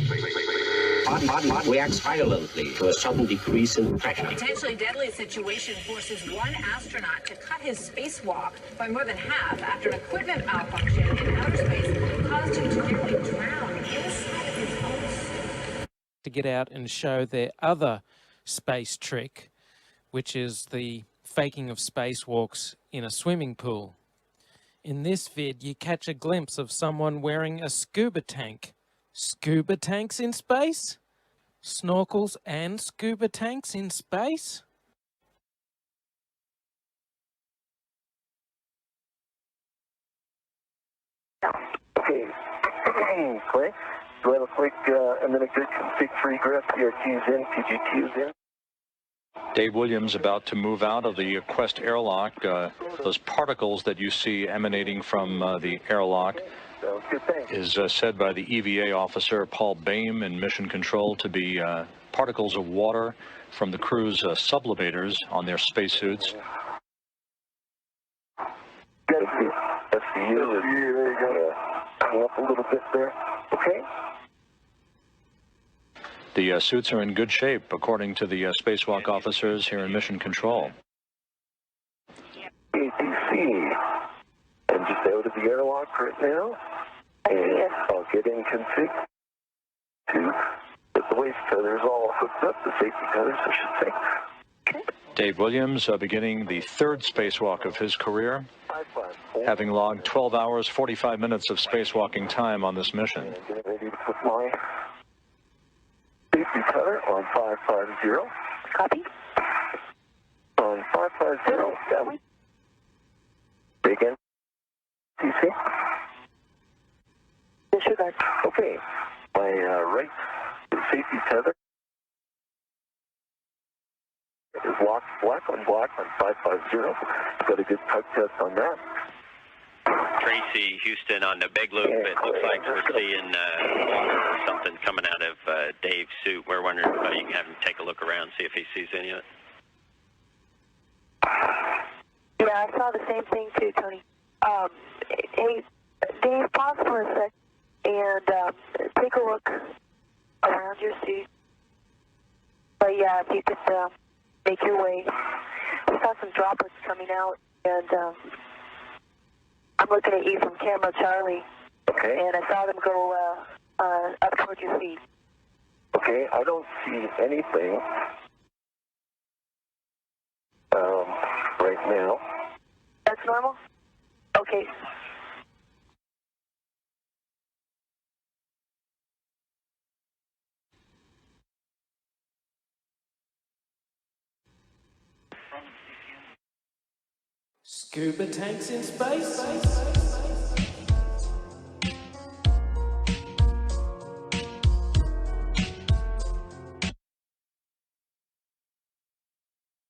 Body reacts violently to a sudden decrease in pressure. A potentially deadly situation forces one astronaut to cut his spacewalk by more than half after an equipment malfunction in outer space caused him to nearly drown inside of his own suit. To get out and show their other space trick, which is the faking of spacewalks in a swimming pool. In this vid, you catch a glimpse of someone wearing a scuba tank. Scuba tanks in space? Snorkels and scuba tanks in space? Okay, Clay, do I have a quick and then a good config for egress? PRQ's in, PGQ's in. Dave Williams about to move out of the Quest airlock. Those particles that you see emanating from the airlock is said by the EVA officer Paul Boehm in Mission Control to be particles of water from the crew's sublimators on their spacesuits. That's the U. There you go. Hang up a little bit there. Okay. The suits are in good shape, according to the spacewalk officers here in Mission Control. ATC. And just out of the airlock right now. And I'll get in config to get the waist feathers all hooked up, the safety feathers, I should say. Dave Williams beginning the third spacewalk of his career, having logged 12 hours, 45 minutes of spacewalking time on this mission. And get ready to put my safety feather on 550. Copy. On 550. Big in. TC. Disregard. Okay. My right safety tether is locked black on 550. Got a good tug test on that. Tracy, Houston on the big loop. It looks like we're seeing water or something coming out of Dave's suit. We're wondering if you can have him take a look around, see if he sees any of it. Yeah, I saw the same thing too, Tony. Hey, Dave, pause for a sec and take a look around your suit. But yeah, if you could make your way. We saw some droplets coming out, and I'm looking at you from camera, Charlie. Okay. And I saw them go up towards your feet. Okay, I don't see anything right now. That's normal? Okay. Scuba tanks in space?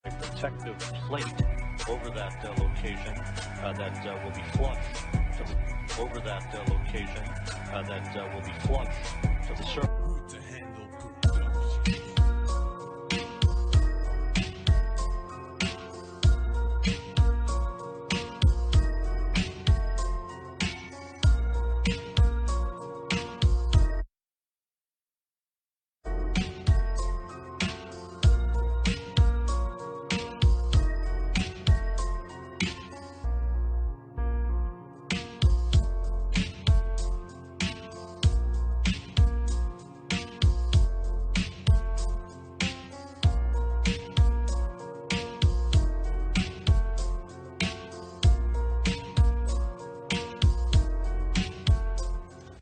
A protective plate over that location that will be flushed over that location that will be flushed to the surface.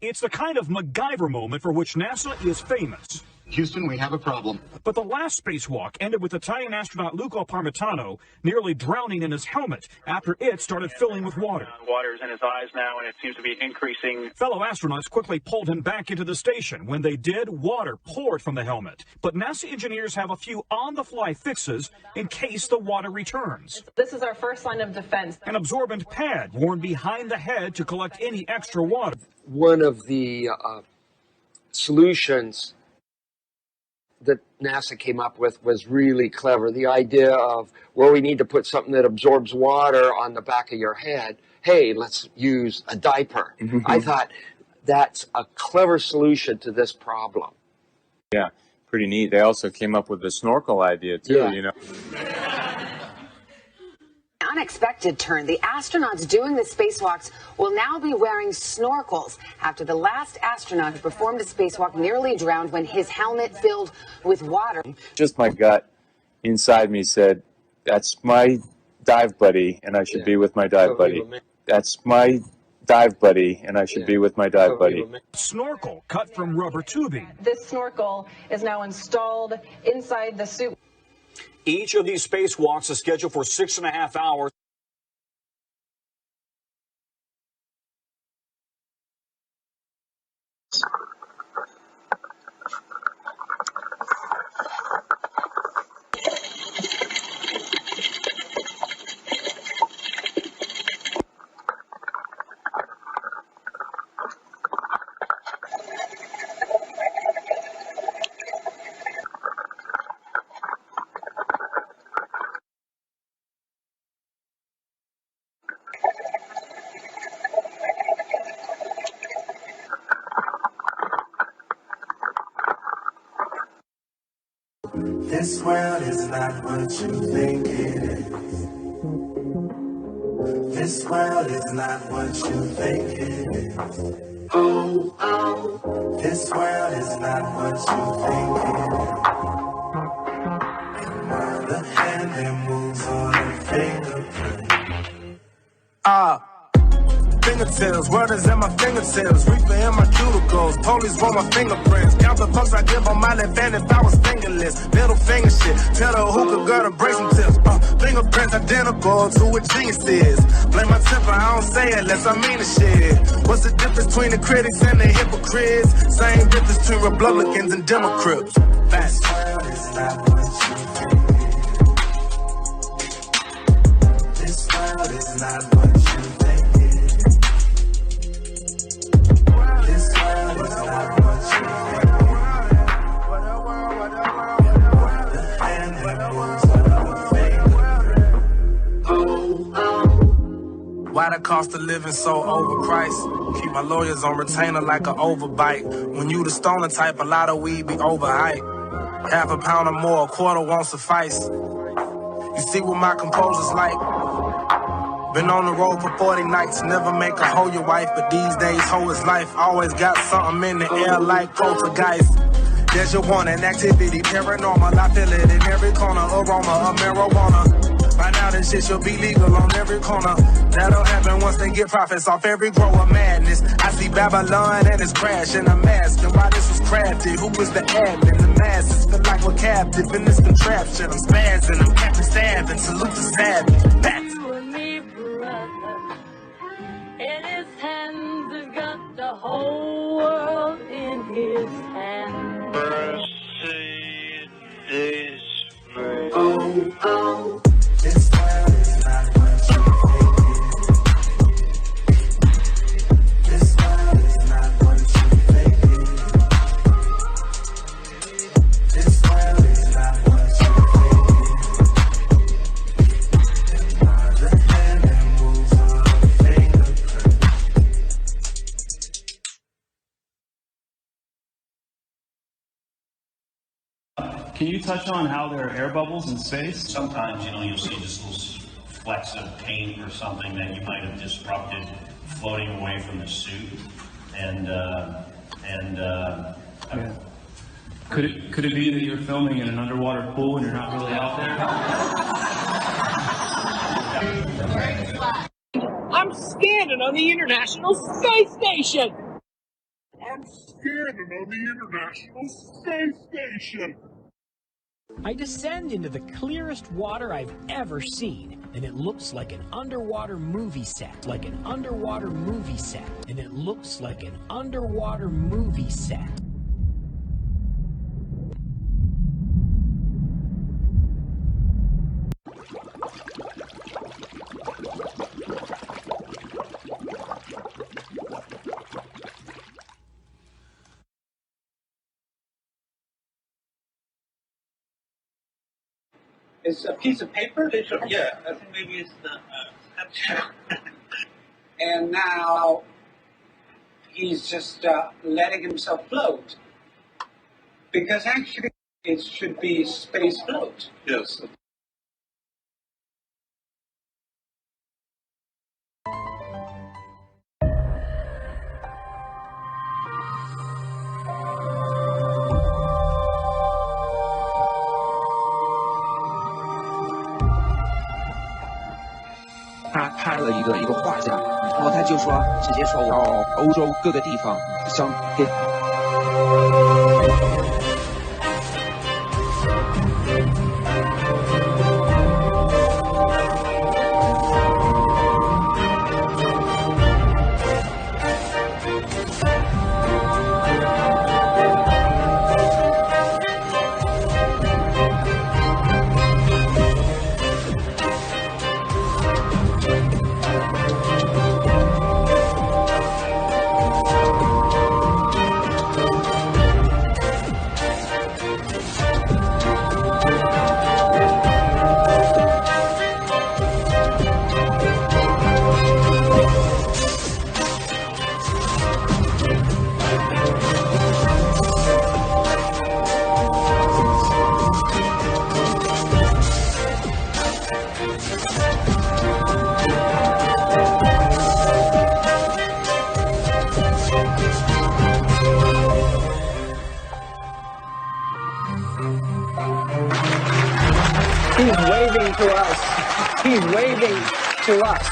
It's the kind of MacGyver moment for which NASA is famous. Houston, we have a problem. But the last spacewalk ended with Italian astronaut Luca Parmitano nearly drowning in his helmet after it started filling with water. Water's in his eyes now, and it seems to be increasing. Fellow astronauts quickly pulled him back into the station. When they did, water poured from the helmet. But NASA engineers have a few on-the-fly fixes in case the water returns. This is our first line of defense. An absorbent pad worn behind the head to collect any extra water. One of the solutions that NASA came up with was really clever. The idea of, well, we need to put something that absorbs water on the back of your head. Hey, let's use a diaper. I thought that's a clever solution to this problem. Yeah, pretty neat. They also came up with the snorkel idea too, Yeah. you know. Unexpected turn. The astronauts doing the spacewalks will now be wearing snorkels after the last astronaut who performed a spacewalk nearly drowned when his helmet filled with water. Just my gut inside me said, that's my dive buddy, and I should be with my dive buddy. That's my dive buddy, and I should be with my dive buddy. Snorkel cut from rubber tubing. This snorkel is now installed inside the suit. Each of these spacewalks is scheduled for 6.5 hours. This world is not what you think it is. This world is not what you think it is. Oh, oh. This world is not what you think it is. And the hand that moves on a fingerprint. Fingertips, word is at my fingertips. Reaper in my cuticles, police want my fingerprints. Count the pumps I give on my left hand if I was fingerless. Middle finger shit, tell the hookah girl to break some tips. Fingerprints identical to what genius is. Blame my temper, I don't say it unless I mean the shit. What's the difference between the critics and the hypocrites? Same difference between Republicans and Democrats. Facts. This world is not what you think it is. This world is not what you think. Why the cost of living so overpriced? Keep my lawyers on retainer like an overbite. When you the stoner type, a lot of weed be overhyped. Half a pound or more, a quarter won't suffice. You see what my composer's like? Been on the road for 40 nights, never make a hoe your wife, but these days hoe is life. Always got something in the air like poltergeist. There's your warning, activity paranormal, I feel it in every corner, aroma of marijuana. By now this shit should be legal on every corner. That'll happen once they get profits off every grow of madness. I see Babylon and it's crashing, I'm asking why this was crafted. Who was the admin? The masses feel like we're captive in this contraption. I'm spazzing, I'm Captain Stabbing, salute the savage. Back. In his hands, he's got the whole world in his hands. Mercedes, oh, oh. This world is not what you think it is. This world is not what you think it is. This world is not what you think it is. The hand that moves on a fingerprint. Can you touch on how there are air bubbles in space? Sometimes, you'll see just little flecks of paint or something that you might have disrupted floating away from the suit. Could it be that you're filming in an underwater pool and you're not really out there? I'm standing on the International Space Station! I'm standing on the International Space Station! I descend into the clearest water I've ever seen, and it looks like an underwater movie set. Like an underwater movie set. And it looks like an underwater movie set. It's a piece of paper? Yeah, I think maybe it's the Snapchat. And now he's just letting himself float. Because actually, it should be space float. Yes.他拍了一个画家，然后他就说，直接说我到欧洲各个地方想给。He's waving to us. He's waving to us.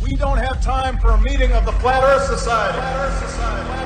We don't have time for a meeting of the Flat Earth Society.